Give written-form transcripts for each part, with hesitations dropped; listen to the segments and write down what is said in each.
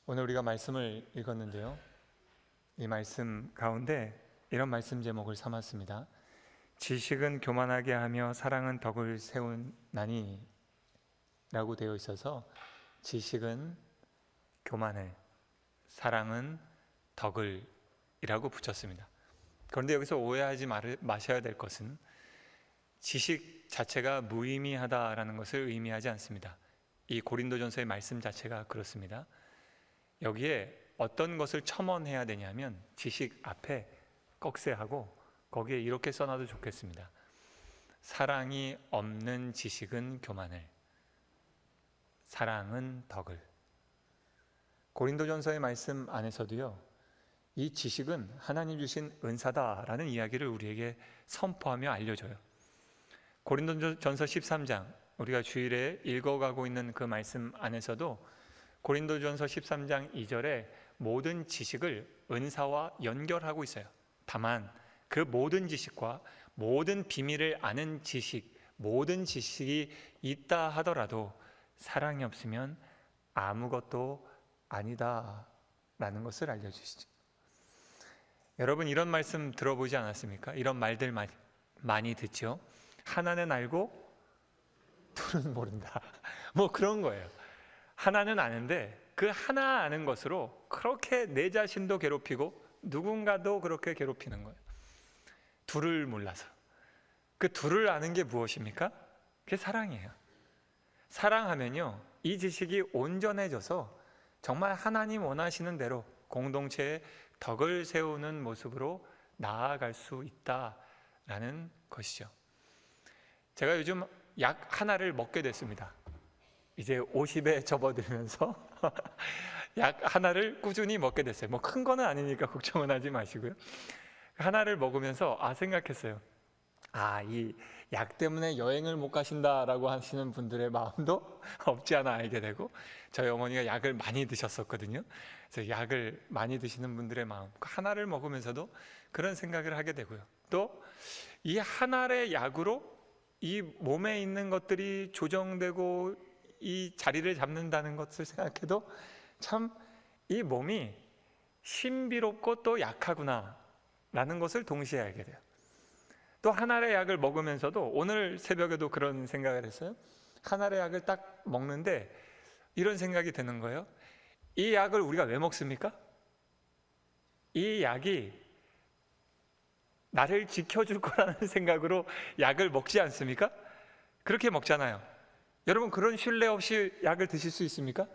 오늘 우리가 말씀을 읽었는데요, 이 말씀 가운데 이런 말씀 제목을 삼았습니다. 지식은 교만하게 하며 사랑은 덕을 세우나니 라고 되어 있어서 지식은 교만을, 사랑은 덕을 이라고 붙였습니다. 그런데 여기서 오해하지 마셔야 될 것은 지식 자체가 무의미하다라는 것을 의미하지 않습니다. 이 고린도전서의 말씀 자체가 그렇습니다. 여기에 어떤 것을 첨언해야 되냐면 지식 앞에 꺽쇠하고 거기에 이렇게 써놔도 좋겠습니다. 사랑이 없는 지식은 교만을, 사랑은 덕을. 고린도전서의 말씀 안에서도요, 이 지식은 하나님 주신 은사다라는 이야기를 우리에게 선포하며 알려줘요. 고린도전서 13장, 우리가 주일에 읽어가고 있는 그 말씀 안에서도 고린도전서 13장 2절에 모든 지식을 은사와 연결하고 있어요. 다만 그 모든 지식과 모든 비밀을 아는 지식, 모든 지식이 있다 하더라도 사랑이 없으면 아무것도 아니다라는 것을 알려주시죠. 여러분, 이런 말씀 들어보지 않았습니까? 이런 말들 많이 듣죠. 하나는 알고 둘은 모른다. 뭐 그런 거예요. 하나는 아는데 그 하나 아는 것으로 그렇게 내 자신도 괴롭히고 누군가도 그렇게 괴롭히는 거예요. 둘을 몰라서. 그 둘을 아는 게 무엇입니까? 그게 사랑이에요. 사랑하면요, 이 지식이 온전해져서 정말 하나님 원하시는 대로 공동체에 덕을 세우는 모습으로 나아갈 수 있다라는 것이죠. 제가 요즘 약 하나를 먹게 됐습니다. 이제 50에 접어들면서 약 하나를 꾸준히 먹게 됐어요. 뭐 큰 거는 아니니까 걱정은 하지 마시고요. 하나를 먹으면서 생각했어요. 이 약 때문에 여행을 못 가신다라고 하시는 분들의 마음도 없지 않아 알게 되고, 저희 어머니가 약을 많이 드셨었거든요. 그래서 약을 많이 드시는 분들의 마음, 하나를 먹으면서도 그런 생각을 하게 되고요. 또 이 하나의 약으로 이 몸에 있는 것들이 조정되고 이 자리를 잡는다는 것을 생각해도 참 이 몸이 신비롭고 또 약하구나 라는 것을 동시에 알게 돼요. 또 하나의 약을 먹으면서도 오늘 새벽에도 그런 생각을 했어요. 하나의 약을 딱 먹는데 이런 생각이 드는 거예요. 이 약을 우리가 왜 먹습니까? 이 약이 나를 지켜줄 거라는 생각으로 약을 먹지 않습니까? 그렇게 먹잖아요. 여러분, 그런 신뢰 없이 약을 드실 수 있습니까?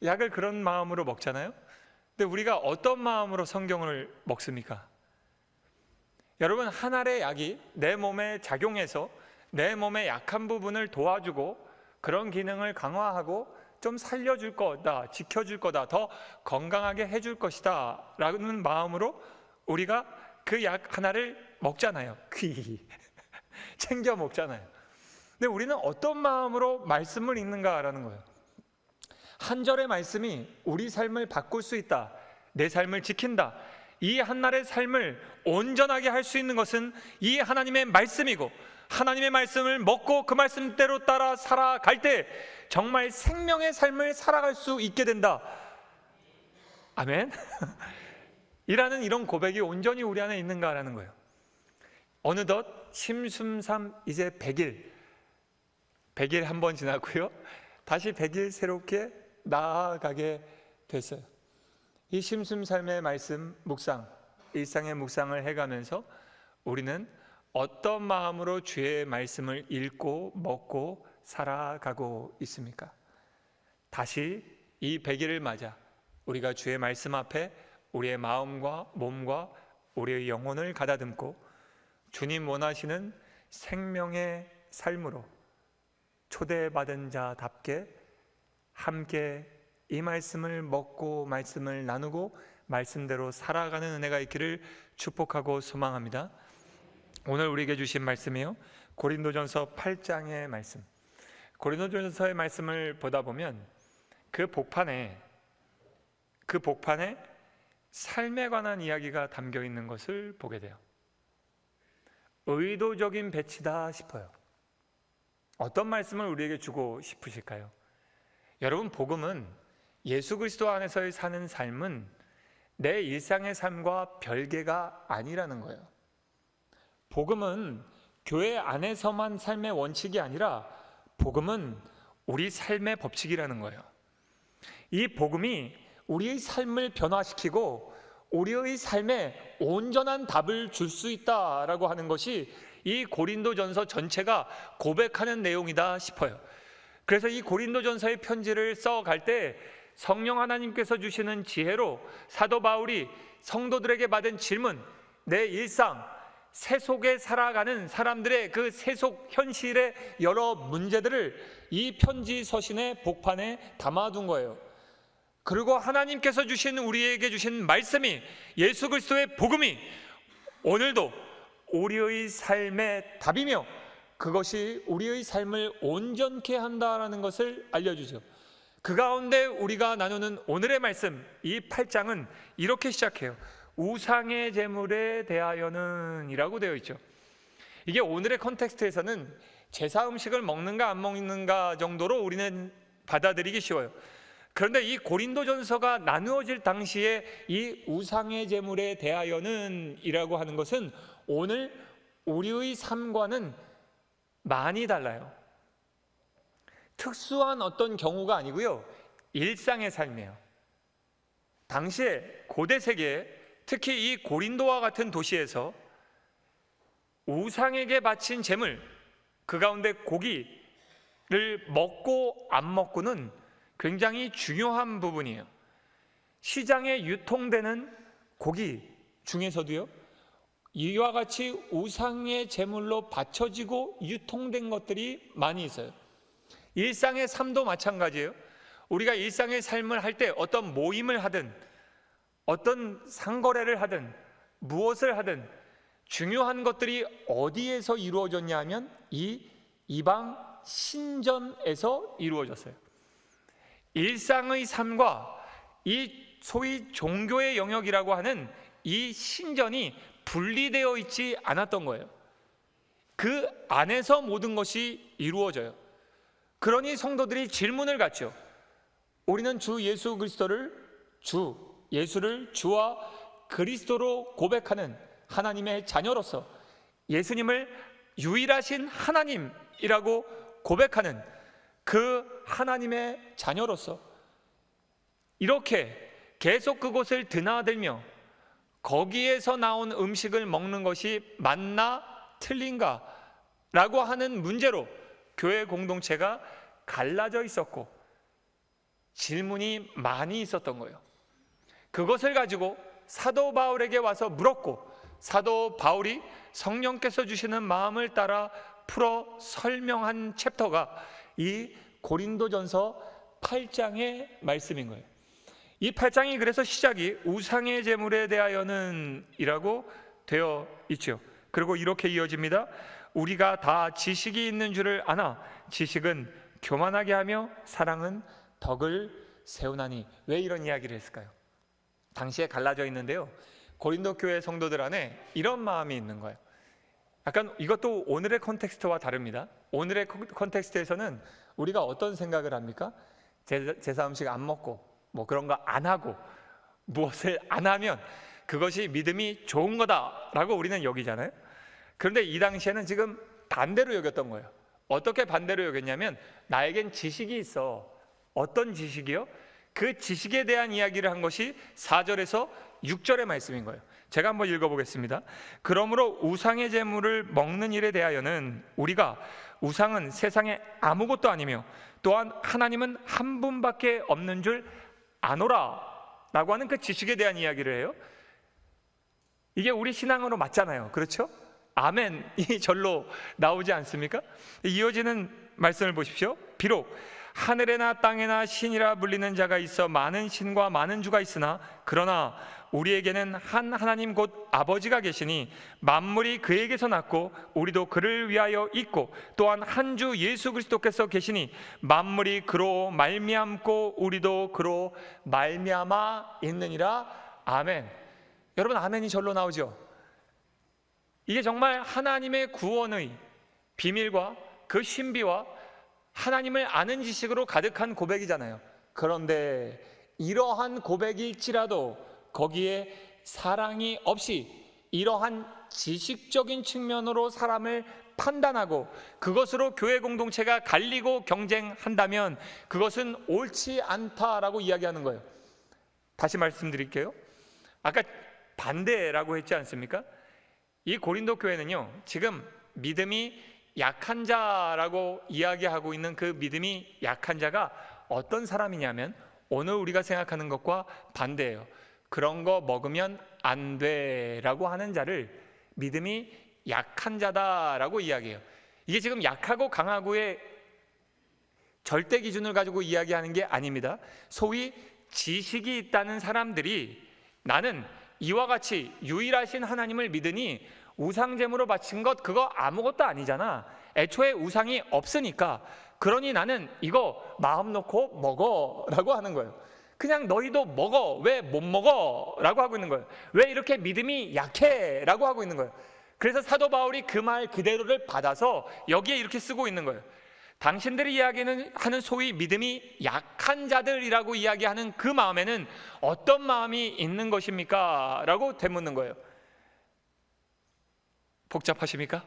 약을 그런 마음으로 먹잖아요. 근데 우리가 어떤 마음으로 성경을 먹습니까? 여러분, 하나의 약이 내 몸에 작용해서 내 몸의 약한 부분을 도와주고 그런 기능을 강화하고 좀 살려줄 거다, 지켜줄 거다, 더 건강하게 해줄 것이다 라는 마음으로 우리가 그 약 하나를 먹잖아요. 귀히 챙겨 먹잖아요. 근데 우리는 어떤 마음으로 말씀을 읽는가라는 거예요. 한 절의 말씀이 우리 삶을 바꿀 수 있다, 내 삶을 지킨다, 이 한날의 삶을 온전하게 할 수 있는 것은 이 하나님의 말씀이고, 하나님의 말씀을 먹고 그 말씀대로 따라 살아갈 때 정말 생명의 삶을 살아갈 수 있게 된다. 아멘. 이라는 이런 고백이 온전히 우리 안에 있는가라는 거예요. 어느덧 심순삼 이제 100일 한 번 지났고요, 다시 100일 새롭게 나아가게 됐어요. 이 심순삼의 말씀 묵상, 일상의 묵상을 해가면서 우리는 어떤 마음으로 주의 말씀을 읽고 먹고 살아가고 있습니까? 다시 이 100일을 맞아 우리가 주의 말씀 앞에 우리의 마음과 몸과 우리의 영혼을 가다듬고 주님 원하시는 생명의 삶으로 초대받은 자답게 함께 이 말씀을 먹고 말씀을 나누고 말씀대로 살아가는 은혜가 있기를 축복하고 소망합니다. 오늘 우리에게 주신 말씀이요, 고린도전서 8장의 말씀. 고린도전서의 말씀을 보다 보면 그 복판에 삶에 관한 이야기가 담겨 있는 것을 보게 돼요. 의도적인 배치다 싶어요. 어떤 말씀을 우리에게 주고 싶으실까요? 여러분, 복음은 예수 그리스도 안에서의 사는 삶은 내 일상의 삶과 별개가 아니라는 거예요. 복음은 교회 안에서만 삶의 원칙이 아니라 복음은 우리 삶의 법칙이라는 거예요. 이 복음이 우리의 삶을 변화시키고 우리의 삶에 온전한 답을 줄 수 있다라고 하는 것이 이 고린도전서 전체가 고백하는 내용이다 싶어요. 그래서 이 고린도전서의 편지를 써갈 때 성령 하나님께서 주시는 지혜로 사도 바울이 성도들에게 받은 질문, 내 일상, 세속에 살아가는 사람들의 그 세속 현실의 여러 문제들을 이 편지 서신의 복판에 담아둔 거예요. 그리고 하나님께서 주신 우리에게 주신 말씀이, 예수 그리스도의 복음이 오늘도 우리의 삶의 답이며 그것이 우리의 삶을 온전케 한다라는 것을 알려주죠. 그 가운데 우리가 나누는 오늘의 말씀, 이 8장은 이렇게 시작해요. 우상의 제물에 대하여는 이라고 되어 있죠. 이게 오늘의 컨텍스트에서는 제사 음식을 먹는가 안 먹는가 정도로 우리는 받아들이기 쉬워요. 그런데 이 고린도전서가 나누어질 당시에 이 우상의 제물에 대하여는 이라고 하는 것은 오늘 우리의 삶과는 많이 달라요. 특수한 어떤 경우가 아니고요, 일상의 삶이에요. 당시에 고대 세계에, 특히 이 고린도와 같은 도시에서 우상에게 바친 제물, 그 가운데 고기를 먹고 안 먹고는 굉장히 중요한 부분이에요. 시장에 유통되는 고기 중에서도요, 이와 같이 우상의 제물로 바쳐지고 유통된 것들이 많이 있어요. 일상의 삶도 마찬가지예요. 우리가 일상의 삶을 할 때 어떤 모임을 하든 어떤 상거래를 하든 무엇을 하든 중요한 것들이 어디에서 이루어졌냐 하면 이 이방 신전에서 이루어졌어요. 일상의 삶과 이 소위 종교의 영역이라고 하는 이 신전이 분리되어 있지 않았던 거예요. 그 안에서 모든 것이 이루어져요. 그러니 성도들이 질문을 갖죠. 우리는 주 예수 그리스도를 예수를 주와 그리스도로 고백하는 하나님의 자녀로서, 예수님을 유일하신 하나님이라고 고백하는 그 하나님의 자녀로서 이렇게 계속 그곳을 드나들며 거기에서 나온 음식을 먹는 것이 맞나 틀린가 라고 하는 문제로 교회 공동체가 갈라져 있었고 질문이 많이 있었던 거예요. 그것을 가지고 사도 바울에게 와서 물었고, 사도 바울이 성령께서 주시는 마음을 따라 풀어 설명한 챕터가 이 고린도전서 8장의 말씀인 거예요. 이 8장이 그래서 시작이 우상의 제물에 대하여는 이라고 되어 있죠. 그리고 이렇게 이어집니다. 우리가 다 지식이 있는 줄을 아나 지식은 교만하게 하며 사랑은 덕을 세우나니. 왜 이런 이야기를 했을까요? 당시에 갈라져 있는데요, 고린도 교회 성도들 안에 이런 마음이 있는 거예요. 약간 이것도 오늘의 컨텍스트와 다릅니다. 오늘의 컨텍스트에서는 우리가 어떤 생각을 합니까? 제사 음식 안 먹고 뭐 그런 거 안 하고 무엇을 안 하면 그것이 믿음이 좋은 거다라고 우리는 여기잖아요. 그런데 이 당시에는 지금 반대로 여겼던 거예요. 어떻게 반대로 여겼냐면, 나에겐 지식이 있어. 어떤 지식이요? 그 지식에 대한 이야기를 한 것이 4절에서 6절의 말씀인 거예요. 제가 한번 읽어보겠습니다. 그러므로 우상의 제물을 먹는 일에 대하여는 우리가 우상은 세상에 아무것도 아니며 또한 하나님은 한 분밖에 없는 줄 아노라 라고 하는 그 지식에 대한 이야기를 해요. 이게 우리 신앙으로 맞잖아요. 그렇죠? 아멘이 절로 나오지 않습니까? 이어지는 말씀을 보십시오. 비록 하늘에나 땅에나 신이라 불리는 자가 있어 많은 신과 많은 주가 있으나 그러나 우리에게는 한 하나님 곧 아버지가 계시니 만물이 그에게서 났고 우리도 그를 위하여 있고 또한 한 주 예수 그리스도께서 계시니 만물이 그로 말미암고 우리도 그로 말미암아 있느니라. 아멘. 여러분, 아멘이 절로 나오죠? 이게 정말 하나님의 구원의 비밀과 그 신비와 하나님을 아는 지식으로 가득한 고백이잖아요. 그런데 이러한 고백일지라도 거기에 사랑이 없이 이러한 지식적인 측면으로 사람을 판단하고 그것으로 교회 공동체가 갈리고 경쟁한다면 그것은 옳지 않다라고 이야기하는 거예요. 다시 말씀드릴게요. 아까 반대라고 했지 않습니까? 이 고린도 교회는요, 지금 믿음이 약한 자라고 이야기하고 있는 그 믿음이 약한 자가 어떤 사람이냐면 오늘 우리가 생각하는 것과 반대예요. 그런 거 먹으면 안 돼라고 하는 자를 믿음이 약한 자다라고 이야기해요. 이게 지금 약하고 강하고의 절대 기준을 가지고 이야기하는 게 아닙니다. 소위 지식이 있다는 사람들이 나는 이와 같이 유일하신 하나님을 믿으니 우상제물로 바친 것 그거 아무것도 아니잖아. 애초에 우상이 없으니까. 그러니 나는 이거 마음 놓고 먹어 라고 하는 거예요. 그냥 너희도 먹어. 왜 못 먹어? 라고 하고 있는 거예요. 왜 이렇게 믿음이 약해? 라고 하고 있는 거예요. 그래서 사도 바울이 그 말 그대로를 받아서 여기에 이렇게 쓰고 있는 거예요. 당신들이 이야기하는 소위 믿음이 약한 자들이라고 이야기하는 그 마음에는 어떤 마음이 있는 것입니까? 라고 되묻는 거예요. 복잡하십니까?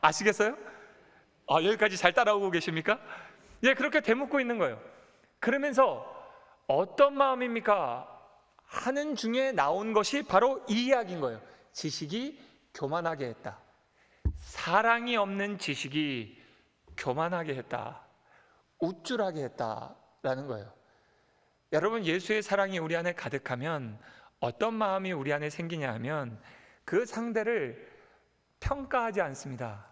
아시겠어요? 여기까지 잘 따라오고 계십니까? 예, 그렇게 되묻고 있는 거예요. 그러면서 어떤 마음입니까? 하는 중에 나온 것이 바로 이 이야기인 거예요. 지식이 교만하게 했다. 사랑이 없는 지식이 교만하게 했다. 우쭐하게 했다라는 거예요. 여러분, 예수의 사랑이 우리 안에 가득하면 어떤 마음이 우리 안에 생기냐 하면 그 상대를 평가하지 않습니다.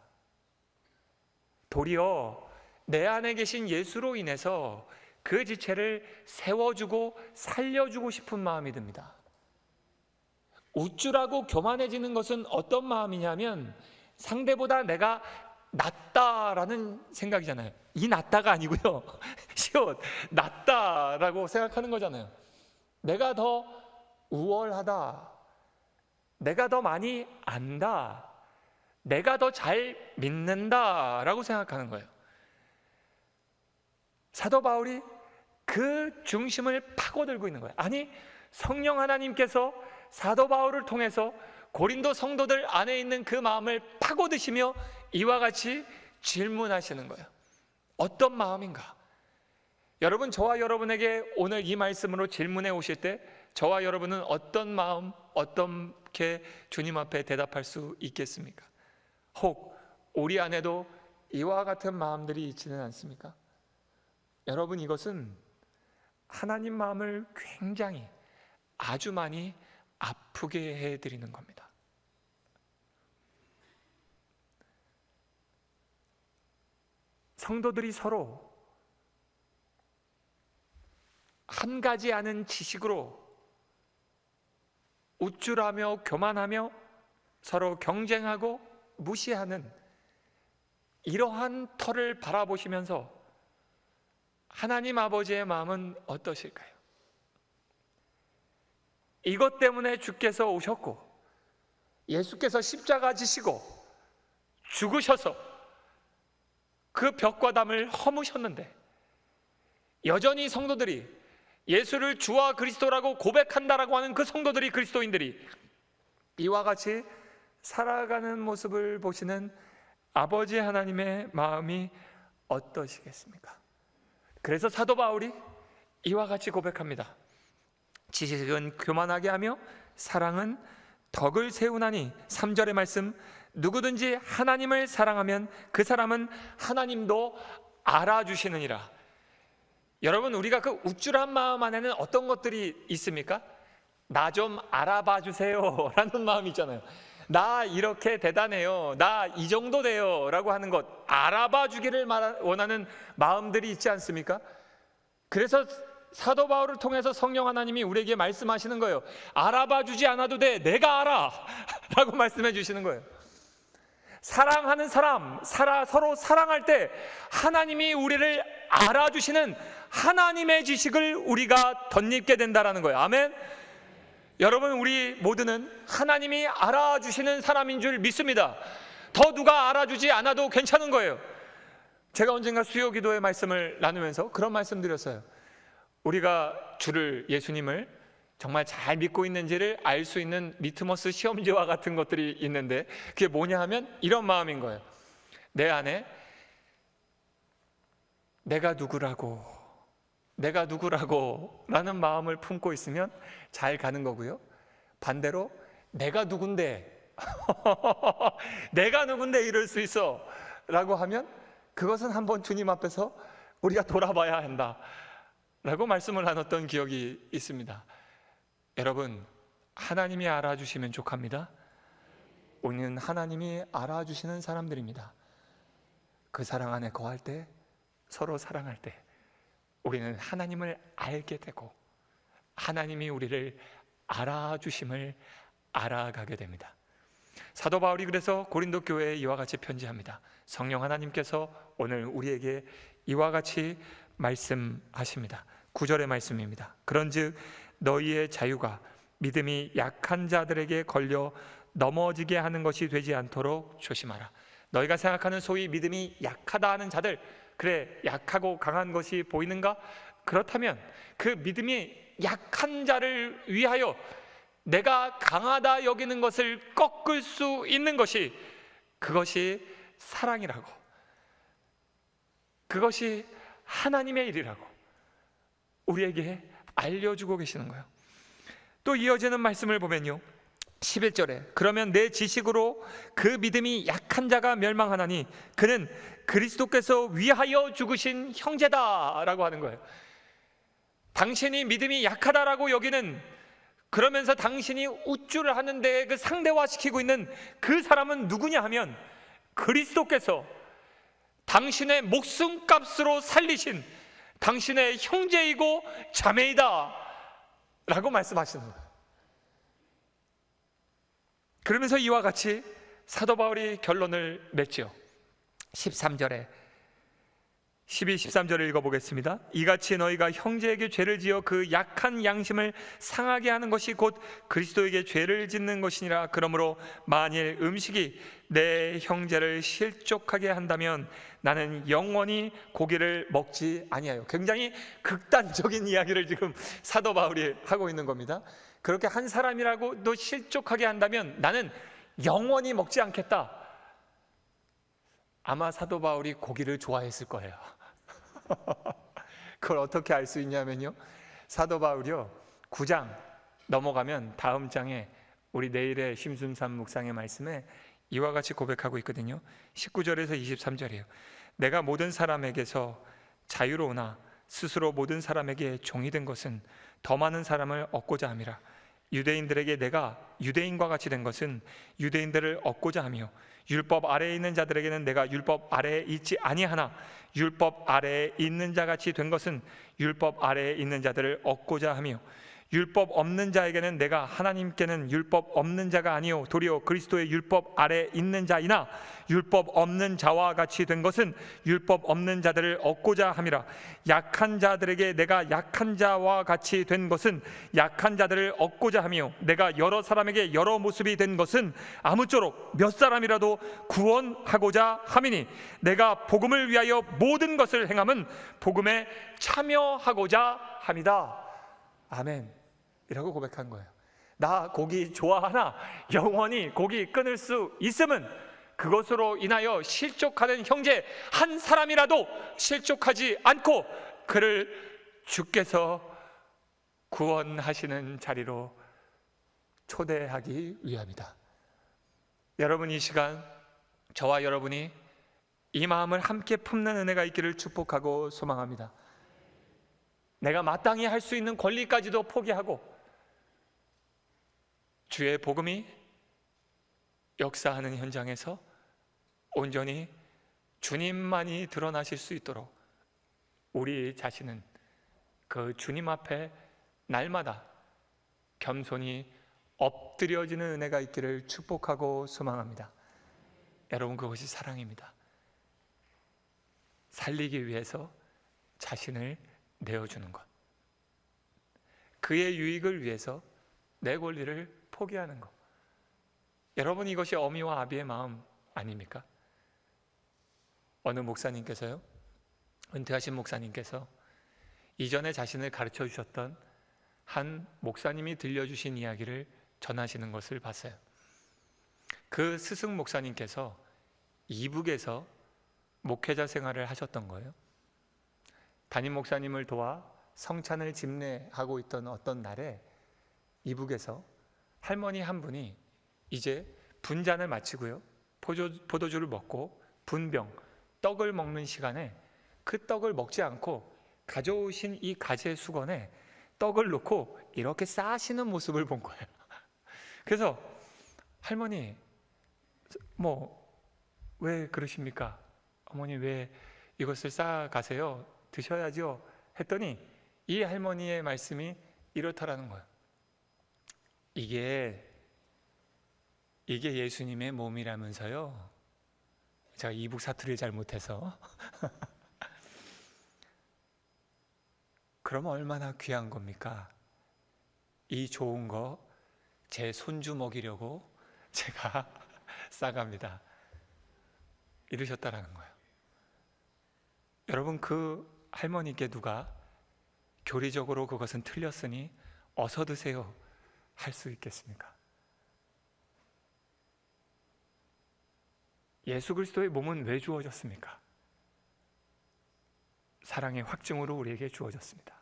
도리어 내 안에 계신 예수로 인해서 그 지체를 세워주고 살려주고 싶은 마음이 듭니다. 우쭐하고 교만해지는 것은 어떤 마음이냐면 상대보다 내가 낫다라는 생각이잖아요. 이 낫다가 아니고요. 시옷 낫다라고 생각하는 거잖아요. 내가 더 우월하다. 내가 더 많이 안다. 내가 더 잘 믿는다라고 생각하는 거예요. 사도 바울이 그 중심을 파고들고 있는 거예요. 아니, 성령 하나님께서 사도 바울을 통해서 고린도 성도들 안에 있는 그 마음을 파고드시며 이와 같이 질문하시는 거예요. 어떤 마음인가? 여러분, 저와 여러분에게 오늘 이 말씀으로 질문해 오실 때 저와 여러분은 어떤 마음, 어떻게 주님 앞에 대답할 수 있겠습니까? 혹 우리 안에도 이와 같은 마음들이 있지는 않습니까? 여러분, 이것은 하나님 마음을 굉장히 아주 많이 아프게 해드리는 겁니다. 성도들이 서로 한 가지 아는 지식으로 우쭐하며 교만하며 서로 경쟁하고 무시하는 이러한 터를 바라보시면서 하나님 아버지의 마음은 어떠실까요? 이것 때문에 주께서 오셨고 예수께서 십자가 지시고 죽으셔서 그 벽과 담을 허무셨는데 여전히 성도들이 예수를 주와 그리스도라고 고백한다라고 하는 그 성도들이, 그리스도인들이 이와 같이 살아가는 모습을 보시는 아버지 하나님의 마음이 어떠시겠습니까? 그래서 사도 바울이 이와 같이 고백합니다. 지식은 교만하게 하며 사랑은 덕을 세우나니. 3절의 말씀, 누구든지 하나님을 사랑하면 그 사람은 하나님도 알아주시느니라. 여러분, 우리가 그 우쭐한 마음 안에는 어떤 것들이 있습니까? 나 좀 알아봐 주세요 라는 마음이 있잖아요. 나 이렇게 대단해요, 나 이 정도 돼요 라고 하는 것, 알아봐 주기를 원하는 마음들이 있지 않습니까? 그래서 사도 바울을 통해서 성령 하나님이 우리에게 말씀하시는 거예요. 알아봐 주지 않아도 돼, 내가 알아 라고 말씀해 주시는 거예요. 사랑하는 사람, 서로 사랑할 때 하나님이 우리를 알아주시는 하나님의 지식을 우리가 덧입게 된다라는 거예요. 아멘. 여러분, 우리 모두는 하나님이 알아주시는 사람인 줄 믿습니다. 더 누가 알아주지 않아도 괜찮은 거예요. 제가 언젠가 수요 기도의 말씀을 나누면서 그런 말씀 드렸어요. 우리가 주를, 예수님을 정말 잘 믿고 있는지를 알 수 있는 리트머스 시험지와 같은 것들이 있는데, 그게 뭐냐 하면 이런 마음인 거예요. 내 안에 내가 누구라고 라는 마음을 품고 있으면 잘 가는 거고요. 반대로 내가 누군데 내가 누군데 이럴 수 있어 라고 하면 그것은 한번 주님 앞에서 우리가 돌아봐야 한다 라고 말씀을 나눴던 기억이 있습니다. 여러분, 하나님이 알아주시면 족합니다. 우리는 하나님이 알아주시는 사람들입니다. 그 사랑 안에 거할 때, 서로 사랑할 때 우리는 하나님을 알게 되고 하나님이 우리를 알아주심을 알아가게 됩니다. 사도 바울이 그래서 고린도 교회에 이와 같이 편지합니다. 성령 하나님께서 오늘 우리에게 이와 같이 말씀하십니다. 9절의 말씀입니다. 그런즉 너희의 자유가 믿음이 약한 자들에게 걸려 넘어지게 하는 것이 되지 않도록 조심하라. 너희가 생각하는 소위 믿음이 약하다 하는 자들, 그래 약하고 강한 것이 보이는가? 그렇다면 그 믿음이 약한 자를 위하여 내가 강하다 여기는 것을 꺾을 수 있는 것이, 그것이 사랑이라고, 그것이 하나님의 일이라고 우리에게 알려주고 계시는 거예요. 또 이어지는 말씀을 보면요, 11절에 그러면 내 지식으로 그 믿음이 약한 자가 멸망하나니 그는 그리스도께서 위하여 죽으신 형제다 라고 하는 거예요. 당신이 믿음이 약하다라고 여기는, 그러면서 당신이 우쭐을 하는데 그 상대화시키고 있는 그 사람은 누구냐 하면 그리스도께서 당신의 목숨값으로 살리신 당신의 형제이고 자매이다 라고 말씀하시는 거예요. 그러면서 이와 같이 사도 바울이 결론을 맺죠. 13절에 12, 13절을 읽어보겠습니다. 이같이 너희가 형제에게 죄를 지어 그 약한 양심을 상하게 하는 것이 곧 그리스도에게 죄를 짓는 것이니라. 그러므로 만일 음식이 내 형제를 실족하게 한다면 나는 영원히 고기를 먹지 아니하여. 굉장히 극단적인 이야기를 지금 사도 바울이 하고 있는 겁니다. 그렇게 한 사람이라고도 실족하게 한다면 나는 영원히 먹지 않겠다. 아마 사도 바울이 고기를 좋아했을 거예요. 그걸 어떻게 알 수 있냐면요, 사도 바울이요 9장 넘어가면 다음 장에 우리 내일의 심순산 묵상의 말씀에 이와 같이 고백하고 있거든요. 19절에서 23절이에요. 내가 모든 사람에게서 자유로우나 스스로 모든 사람에게 종이 된 것은 더 많은 사람을 얻고자 함이라. 유대인들에게 내가 유대인과 같이 된 것은 유대인들을 얻고자 하며 율법 아래에 있는 자들에게는 내가 율법 아래에 있지 아니하나 율법 아래에 있는 자같이 된 것은 율법 아래에 있는 자들을 얻고자 하며 율법 없는 자에게는 내가 하나님께는 율법 없는 자가 아니요 도리어 그리스도의 율법 아래에 있는 자이나 율법 없는 자와 같이 된 것은 율법 없는 자들을 얻고자 함이라. 약한 자들에게 내가 약한 자와 같이 된 것은 약한 자들을 얻고자 하며 내가 여러 사람에게 여러 모습이 된 것은 아무쪼록 몇 사람이라도 구원하고자 함이니 내가 복음을 위하여 모든 것을 행함은 복음에 참여하고자 함이다. 아멘. 이라고 고백한 거예요. 나 고기 좋아하나 영원히 고기 끊을 수 있음은 그것으로 인하여 실족하는 형제 한 사람이라도 실족하지 않고 그를 주께서 구원하시는 자리로 초대하기 위함이다. 여러분, 이 시간 저와 여러분이 이 마음을 함께 품는 은혜가 있기를 축복하고 소망합니다. 내가 마땅히 할 수 있는 권리까지도 포기하고 주의 복음이 역사하는 현장에서 온전히 주님만이 드러나실 수 있도록 우리 자신은 그 주님 앞에 날마다 겸손히 엎드려지는 은혜가 있기를 축복하고 소망합니다. 여러분, 그것이 사랑입니다. 살리기 위해서 자신을 내어주는 것, 그의 유익을 위해서 내 권리를 포기하는 것. 여러분, 이것이 어미와 아비의 마음 아닙니까? 어느 목사님께서요, 은퇴하신 목사님께서 이전에 자신을 가르쳐 주셨던 한 목사님이 들려주신 이야기를 전하시는 것을 봤어요. 그 스승 목사님께서 이북에서 목회자 생활을 하셨던 거예요. 담임 목사님을 도와 성찬을 집례하고 있던 어떤 날에 이북에서 할머니 한 분이 이제 분잔을 마치고요, 포도주를 먹고 분병, 떡을 먹는 시간에 그 떡을 먹지 않고 가져오신 이 가재 수건에 떡을 넣고 이렇게 싸시는 모습을 본 거예요. 그래서 할머니, 왜 그러십니까? 어머니 왜 이것을 싸 가세요? 드셔야죠. 했더니 이 할머니의 말씀이 이렇다라는 거예요. 이게 예수님의 몸이라면서요. 제가 이북 사투리를 잘 못해서 그럼 얼마나 귀한 겁니까? 이 좋은 거 제 손주 먹이려고 제가 싸갑니다. 이러셨다라는 거예요. 여러분, 그 할머니께 누가 교리적으로 그것은 틀렸으니 어서 드세요 할 수 있겠습니까? 예수 그리스도의 몸은 왜 주어졌습니까? 사랑의 확증으로 우리에게 주어졌습니다.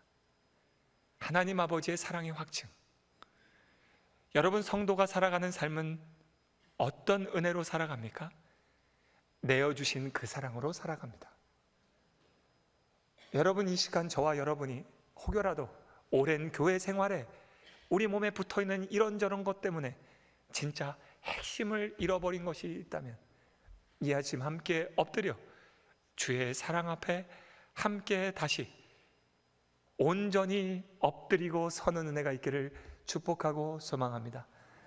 하나님 아버지의 사랑의 확증. 여러분, 성도가 살아가는 삶은 어떤 은혜로 살아갑니까? 내어주신 그 사랑으로 살아갑니다. 여러분, 이 시간 저와 여러분이 혹여라도 오랜 교회 생활에 우리 몸에 붙어있는 이런저런 것 때문에 진짜 핵심을 잃어버린 것이 있다면 이 아침 함께 엎드려 주의 사랑 앞에 함께 다시 온전히 엎드리고 서는 은혜가 있기를 축복하고 소망합니다.